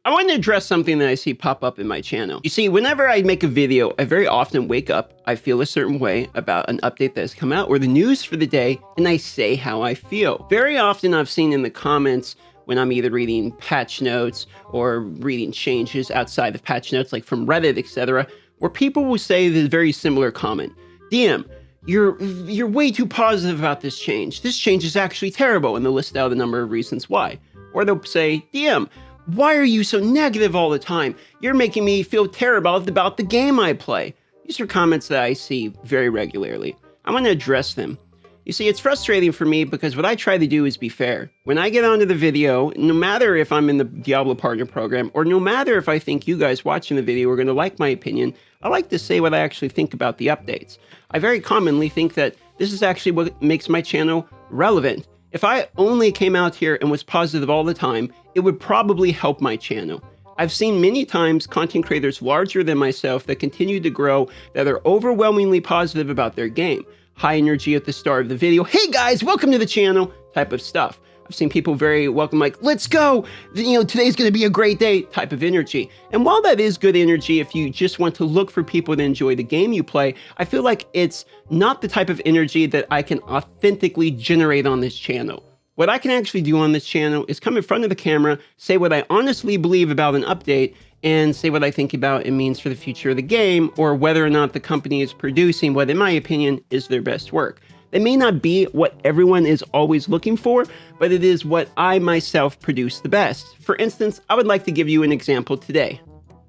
I want to address something that I see pop up in my channel. You see, whenever I make a video, I very often wake up, I feel a certain way about an update that has come out or the news for the day, and I say how I feel. Very often I've seen in the comments when I'm either reading patch notes or reading changes outside of patch notes, like from Reddit, etc., where people will say the very similar comment. DM, you're way too positive about this change. This change is actually terrible, and they'll list out a number of reasons why. Or they'll say, DM, why are you so negative all the time? You're making me feel terrible about the game I play. These are comments that I see very regularly. I want to address them. You see, it's frustrating for me because what I try to do is be fair. When I get onto the video, no matter if I'm in the Diablo Partner Program, or no matter if I think you guys watching the video are going to like my opinion, I like to say what I actually think about the updates. I very commonly think that this is actually what makes my channel relevant. If I only came out here and was positive all the time, it would probably help my channel. I've seen many times content creators larger than myself that continue to grow that are overwhelmingly positive about their game. High energy at the start of the video, hey guys, welcome to the channel, type of stuff. I've seen people very welcome, like, let's go, today's gonna be a great day, type of energy. And while that is good energy, if you just want to look for people to enjoy the game you play, I feel like it's not the type of energy that I can authentically generate on this channel. What I can actually do on this channel is come in front of the camera, say what I honestly believe about an update, and say what I think about it means for the future of the game, or whether or not the company is producing what, in my opinion, is their best work. It may not be what everyone is always looking for, but it is what I myself produce the best. For instance, I would like to give you an example today.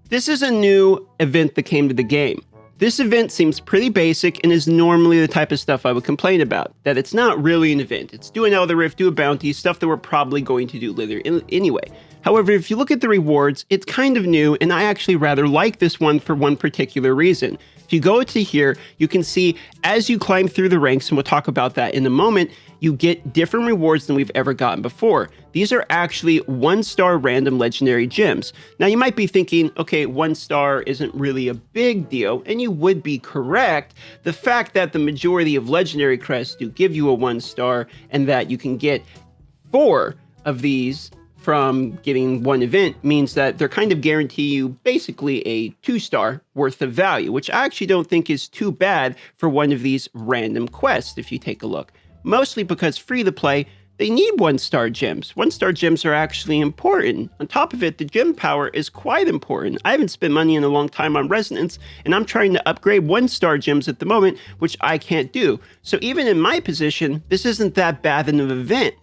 This is a new event that came to the game. This event seems pretty basic and is normally the type of stuff I would complain about, that it's not really an event. It's do an Elder Rift, do a bounty, stuff that we're probably going to do later anyway. However, if you look at the rewards, it's kind of new, and I actually rather like this one for one particular reason. If you go to here, you can see as you climb through the ranks, and we'll talk about that in a moment, you get different rewards than we've ever gotten before. These are actually 1-star random legendary gems. Now you might be thinking, okay, 1 star isn't really a big deal, and you would be correct. The fact that the majority of legendary crests do give you a 1 star, and that you can get 4 of these from getting one event means that they're kind of guarantee you basically a 2-star worth of value, which I actually don't think is too bad for one of these random quests if you take a look. Mostly because free to play, they need 1-star gems. 1-star gems are actually important. On top of it, the gem power is quite important. I haven't spent money in a long time on Resonance, and I'm trying to upgrade 1-star gems at the moment, which I can't do. So even in my position, this isn't that bad of an event.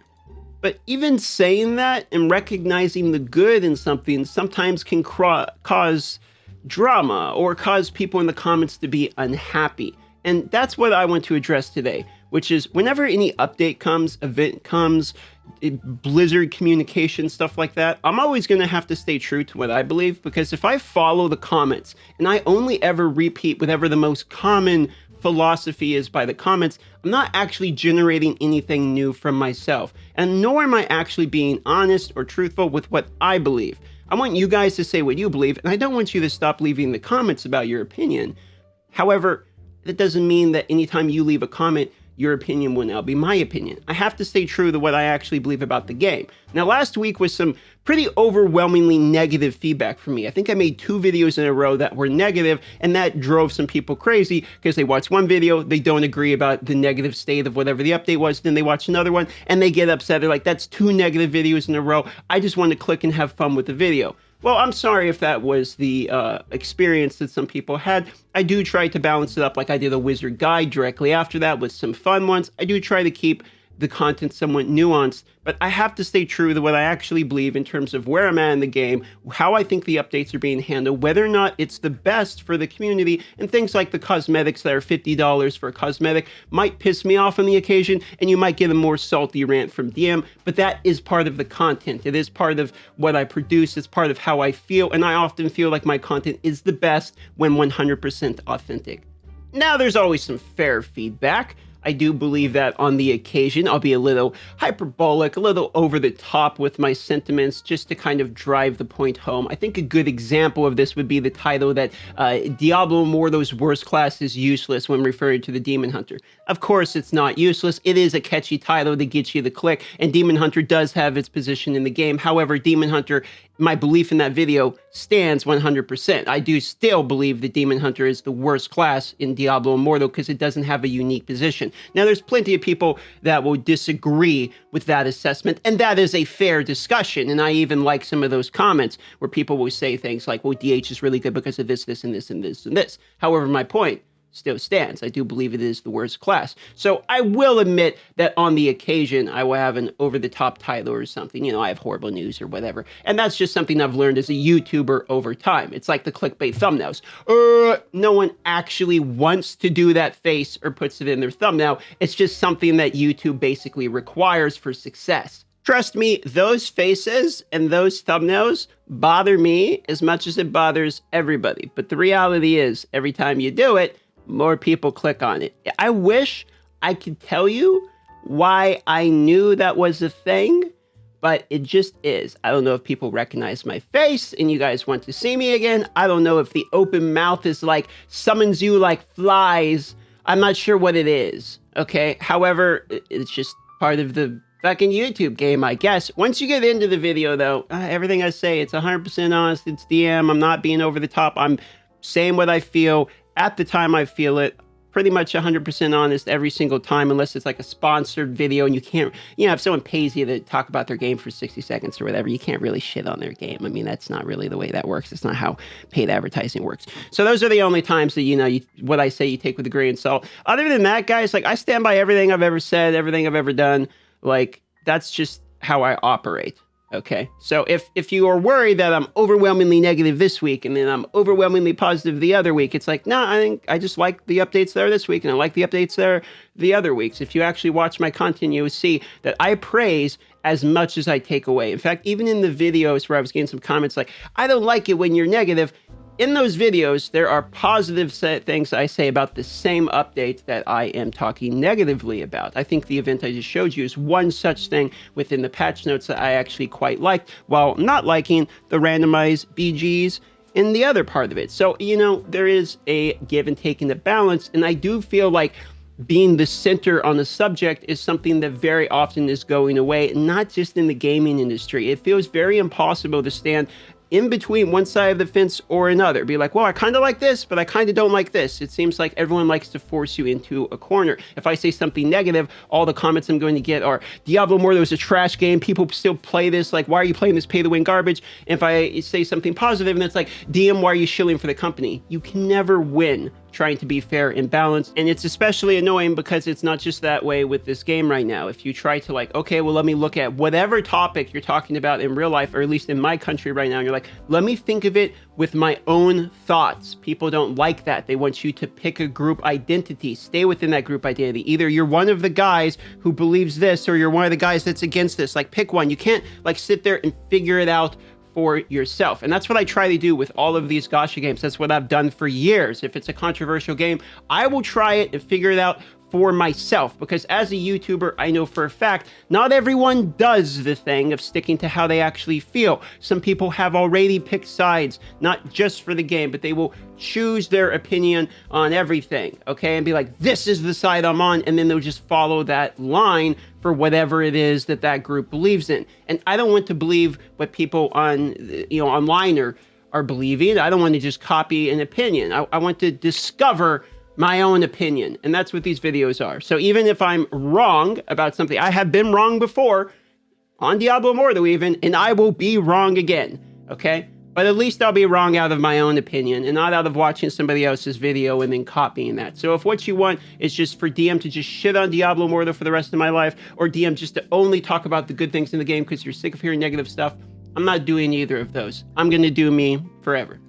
But even saying that and recognizing the good in something sometimes can cause drama or cause people in the comments to be unhappy. And that's what I want to address today, which is whenever any update comes, event comes, Blizzard communication, stuff like that, I'm always going to have to stay true to what I believe, because if I follow the comments and I only ever repeat whatever the most common philosophy is by the comments, I'm not actually generating anything new from myself, and nor am I actually being honest or truthful with what I believe. I want you guys to say what you believe, and I don't want you to stop leaving the comments about your opinion. However, that doesn't mean that anytime you leave a comment, your opinion will now be my opinion. I have to stay true to what I actually believe about the game. Now, last week was some pretty overwhelmingly negative feedback from me. I think I made 2 videos in a row that were negative, and that drove some people crazy because they watch one video, they don't agree about the negative state of whatever the update was, then they watch another one, and they get upset. They're like, that's 2 negative videos in a row. I just want to click and have fun with the video. Well, I'm sorry if that was the experience that some people had. I do try to balance it up, like I did a wizard guide directly after that with some fun ones. I do try to keep the content somewhat nuanced, but I have to stay true to what I actually believe in terms of where I'm at in the game, how I think the updates are being handled, whether or not it's the best for the community, and things like the cosmetics that are $50 for a cosmetic might piss me off on the occasion, and you might get a more salty rant from DM, but that is part of the content. It is part of what I produce. It's part of how I feel, and I often feel like my content is the best when 100% authentic. Now, there's always some fair feedback. I do believe that on the occasion, I'll be a little hyperbolic, a little over the top with my sentiments just to kind of drive the point home. I think a good example of this would be the title that Diablo Immortal's worst class is useless when referring to the Demon Hunter. Of course, it's not useless. It is a catchy title to get you the click, and Demon Hunter does have its position in the game. However, Demon Hunter my belief in that video stands 100%. I do still believe the Demon Hunter is the worst class in Diablo Immortal because it doesn't have a unique position. Now, there's plenty of people that will disagree with that assessment, and that is a fair discussion. And I even like some of those comments where people will say things like, well, DH is really good because of this, this, and this, and this, and this. However, my point still stands. I do believe it is the worst class. So I will admit that on the occasion, I will have an over-the-top title or something. You know, I have horrible news or whatever. And that's just something I've learned as a YouTuber over time. It's like the clickbait thumbnails. No one actually wants to do that face or puts it in their thumbnail. It's just something that YouTube basically requires for success. Trust me, those faces and those thumbnails bother me as much as it bothers everybody. But the reality is, every time you do it, more people click on it. I wish I could tell you why I knew that was a thing, but it just is. I don't know if people recognize my face and you guys want to see me again. I don't know if the open mouth is like, summons you like flies. I'm not sure what it is, okay? However, it's just part of the fucking YouTube game, I guess. Once you get into the video, though, everything I say, it's 100% honest. It's DM. I'm not being over the top. I'm saying what I feel at the time I feel it. Pretty much 100% honest every single time, unless it's like a sponsored video and you can't, you know, if someone pays you to talk about their game for 60 seconds or whatever, you can't really shit on their game. I mean, that's not really the way that works. It's not how paid advertising works. So those are the only times that, you know, what I say you take with a grain of salt. Other than that, guys, like, I stand by everything I've ever said, everything I've ever done. Like, that's just how I operate. Okay, so if you are worried that I'm overwhelmingly negative this week and then I'm overwhelmingly positive the other week, it's like, no, I think I just like the updates there this week and I like the updates there the other weeks. If you actually watch my content, you will see that I praise as much as I take away. In fact, even in the videos where I was getting some comments like, I don't like it when you're negative, in those videos, there are positive things I say about the same update that I am talking negatively about. I think the event I just showed you is one such thing within the patch notes that I actually quite liked, while not liking the randomized BGs in the other part of it. So, you know, there is a give and take in the balance, and I do feel like being the center on the subject is something that very often is going away, not just in the gaming industry. It feels very impossible to stand in between one side of the fence or another. Be like, well, I kind of like this, but I kind of don't like this. It seems like everyone likes to force you into a corner. If I say something negative, all the comments I'm going to get are, Diablo Immortal is a trash game. People still play this. Like, why are you playing this pay-to-win garbage? And if I say something positive, and it's like, DM, why are you shilling for the company? You can never win trying to be fair and balanced. And it's especially annoying because it's not just that way with this game right now. If you try to like, okay, well, let me look at whatever topic you're talking about in real life, or at least in my country right now, and you're like, let me think of it with my own thoughts. People don't like that. They want you to pick a group identity, stay within that group identity. Either you're one of the guys who believes this, or you're one of the guys that's against this. Like, pick one. You can't like sit there and figure it out for yourself. And that's what I try to do with all of these gacha games. That's what I've done for years. If it's a controversial game, I will try it and figure it out for myself, because as a YouTuber, I know for a fact, not everyone does the thing of sticking to how they actually feel. Some people have already picked sides, not just for the game, but they will choose their opinion on everything, okay? And be like, this is the side I'm on, and then they'll just follow that line for whatever it is that that group believes in. And I don't want to believe what people on, you know, online are believing. I don't want to just copy an opinion. I want to discover my own opinion. And that's what these videos are. So even if I'm wrong about something, I have been wrong before on Diablo Immortal even, and I will be wrong again, okay? But at least I'll be wrong out of my own opinion and not out of watching somebody else's video and then copying that. So if what you want is just for DM to just shit on Diablo Immortal for the rest of my life, or DM just to only talk about the good things in the game because you're sick of hearing negative stuff, I'm not doing either of those. I'm gonna do me forever.